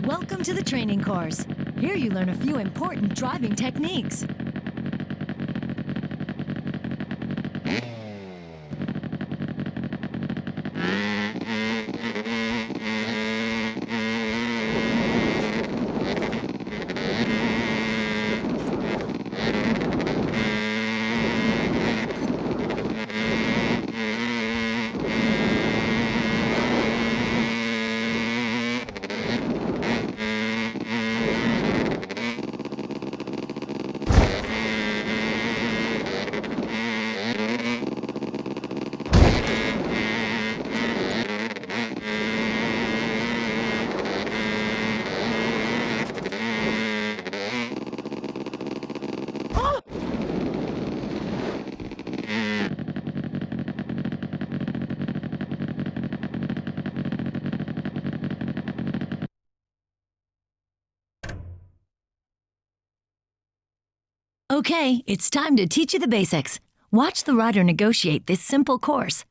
Welcome to the training course. Here you learn a few important driving techniques. Okay, it's time to teach you the basics. Watch the rider negotiate this simple course.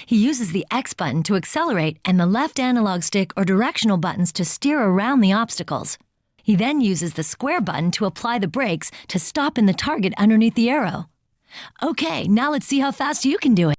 He uses the X button to accelerate and the left analog stick or directional buttons to steer around the obstacles. He then uses the square button to apply the brakes to stop in the target underneath the arrow. Okay, now let's see how fast you can do it.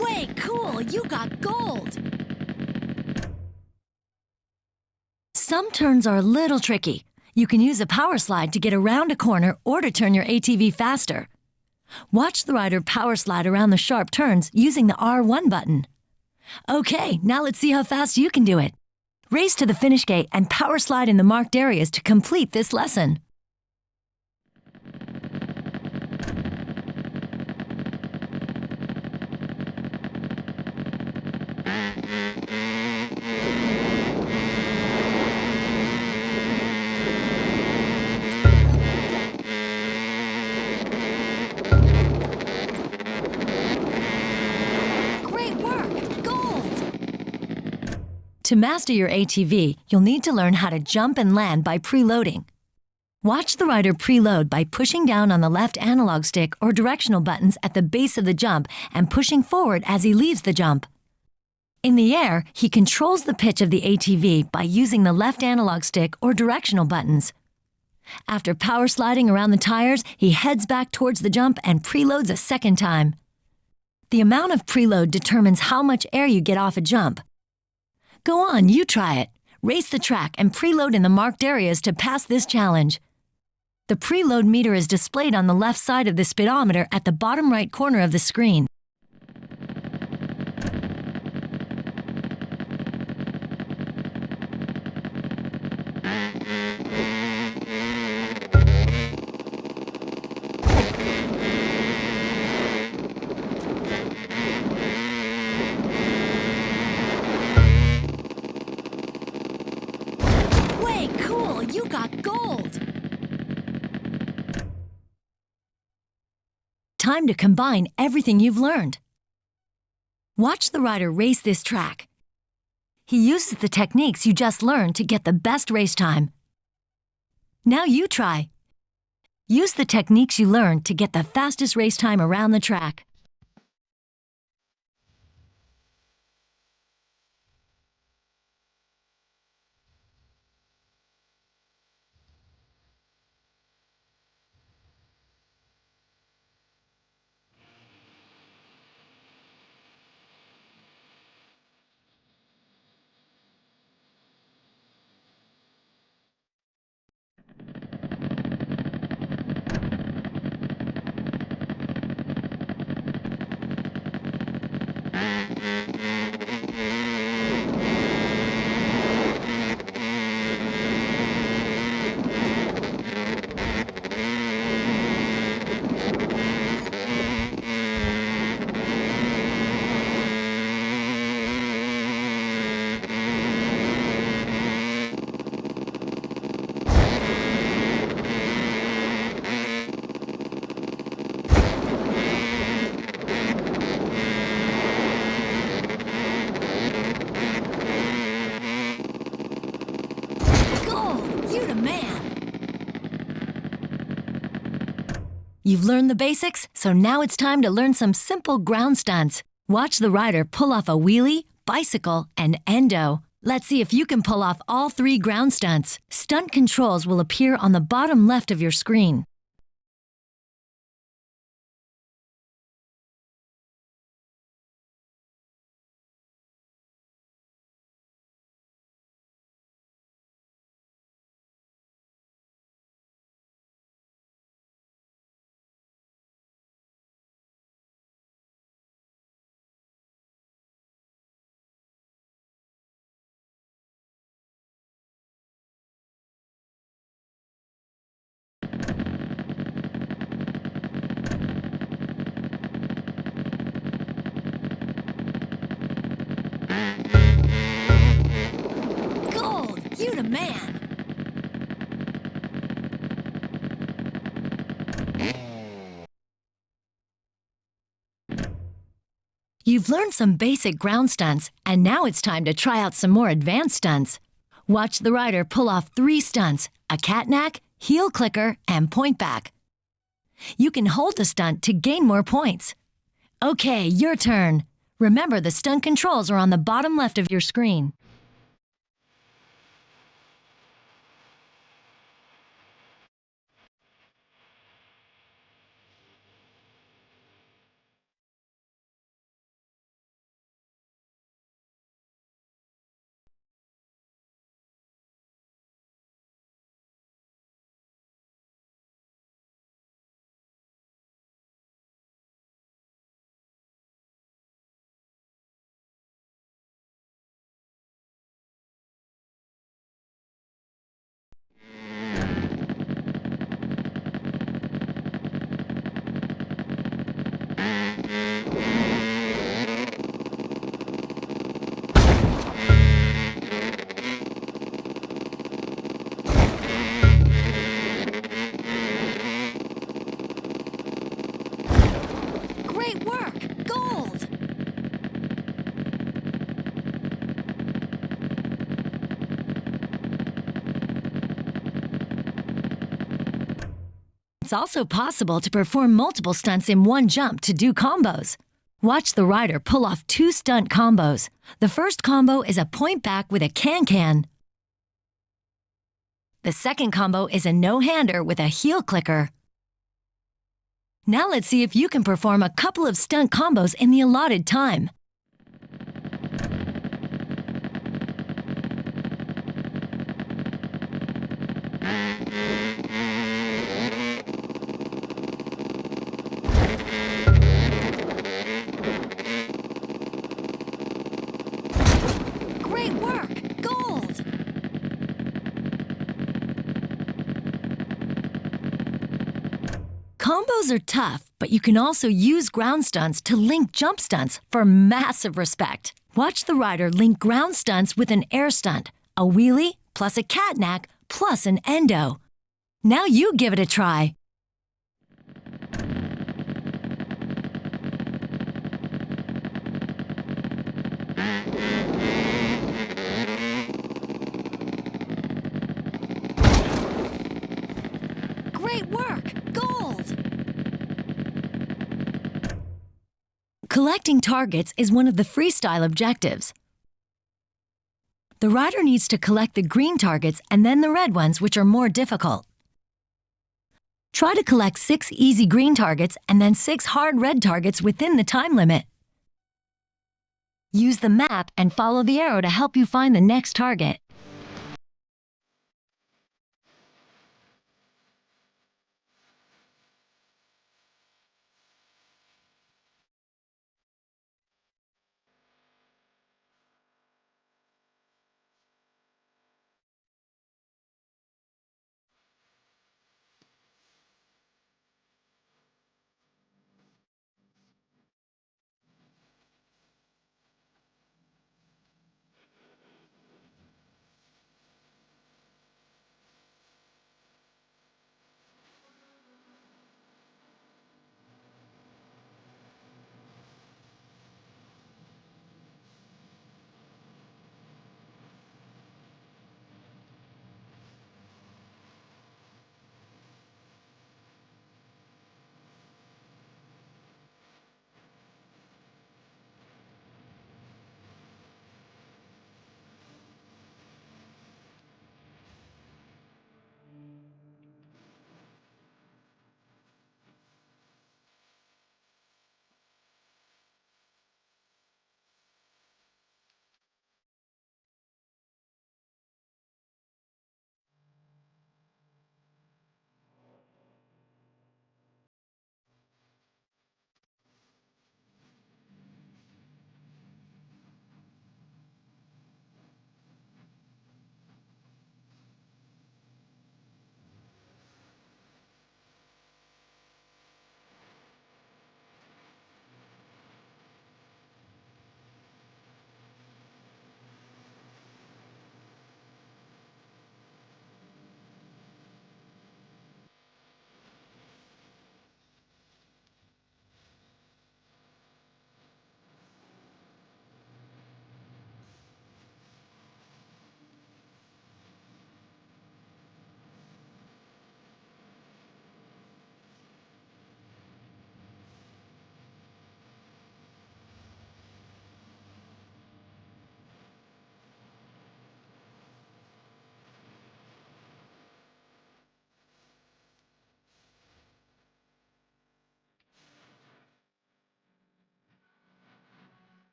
Way cool! You got gold! Some turns are a little tricky. You can use a power slide to get around a corner or to turn your ATV faster. Watch the rider power slide around the sharp turns using the R1 button. Okay, now let's see how fast you can do it. Race to the finish gate and power slide in the marked areas to complete this lesson. To master your ATV, you'll need to learn how to jump and land by preloading. Watch the rider preload by pushing down on the left analog stick or directional buttons at the base of the jump and pushing forward as he leaves the jump. In the air, he controls the pitch of the ATV by using the left analog stick or directional buttons. After power sliding around the tires, he heads back towards the jump and preloads a second time. The amount of preload determines how much air you get off a jump. Go on, you try it. Race the track and preload in the marked areas to pass this challenge. The preload meter is displayed on the left side of the speedometer at the bottom right corner of the screen. Cool, you got gold! Time to combine everything you've learned. Watch the rider race this track. He uses the techniques you just learned to get the best race time. Now you try. Use the techniques you learned to get the fastest race time around the track. You've learned the basics, so now it's time to learn some simple ground stunts. Watch the rider pull off a wheelie, bicycle, and endo. Let's see if you can pull off all 3 ground stunts. Stunt controls will appear on the bottom left of your screen. You the man! You've learned some basic ground stunts, and now it's time to try out some more advanced stunts. Watch the rider pull off 3 stunts: a catnack, heel clicker, and point back. You can hold the stunt to gain more points. Okay, your turn. Remember, the stunt controls are on the bottom left of your screen. Great work! Gold! It's also possible to perform multiple stunts in one jump to do combos. Watch the rider pull off 2 stunt combos. The first combo is a point back with a can-can. The second combo is a no-hander with a heel clicker. Now let's see if you can perform a couple of stunt combos in the allotted time. Great work! Gold! Combos are tough, but you can also use ground stunts to link jump stunts for massive respect. Watch the rider link ground stunts with an air stunt, a wheelie, plus a catnack, plus an endo. Now you give it a try. Great work! Gold! Collecting targets is one of the freestyle objectives. The rider needs to collect the green targets and then the red ones, which are more difficult. Try to collect 6 easy green targets and then 6 hard red targets within the time limit. Use the map and follow the arrow to help you find the next target.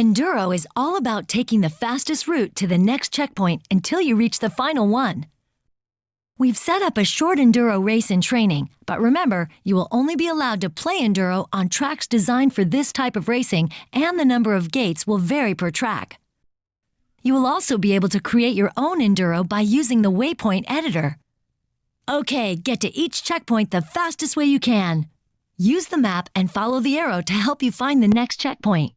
Enduro is all about taking the fastest route to the next checkpoint until you reach the final one. We've set up a short Enduro race in training, but remember, you will only be allowed to play Enduro on tracks designed for this type of racing, and the number of gates will vary per track. You will also be able to create your own Enduro by using the waypoint editor. Okay, get to each checkpoint the fastest way you can. Use the map and follow the arrow to help you find the next checkpoint.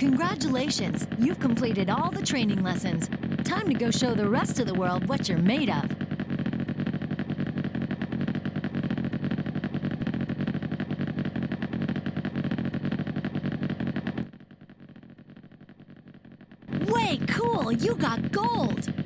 Congratulations! You've completed all the training lessons. Time to go show the rest of the world what you're made of. Way cool! You got gold!